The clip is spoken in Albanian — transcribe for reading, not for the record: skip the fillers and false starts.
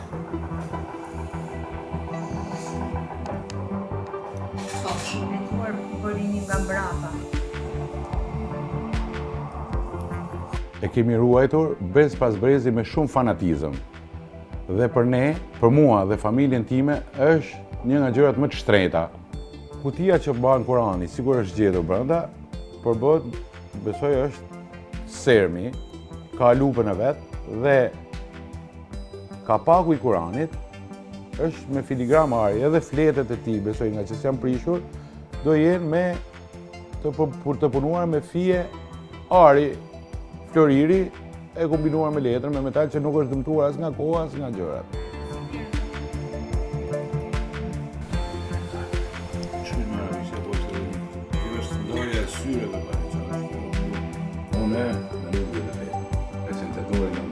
Po, shëndetëtuar burimi nga mbrapa. E kemi ruajtur brez pas brezi me shumë fanatizëm. Dhe për ne, për mua dhe familjen time, është një nga gjërat më të shtrenjta. Kutia që bën Kurani, sigur është gjetur brenda, por bëhet, besoj është sermi, ka lupën e vet dhe kapaku i Kuranit është me filigram ari, edhe fletët e tij, besoj nga që s'janë prishur, do jenë me të punuar me fije ari, floriri, e kombinuar me letrën, me metal që nuk është dëmtuar as nga koha, as nga gjërat. Shumë meraviglioso, poi është ndoja e syreve pa çfarë. Unë Në rrugë të prezentatore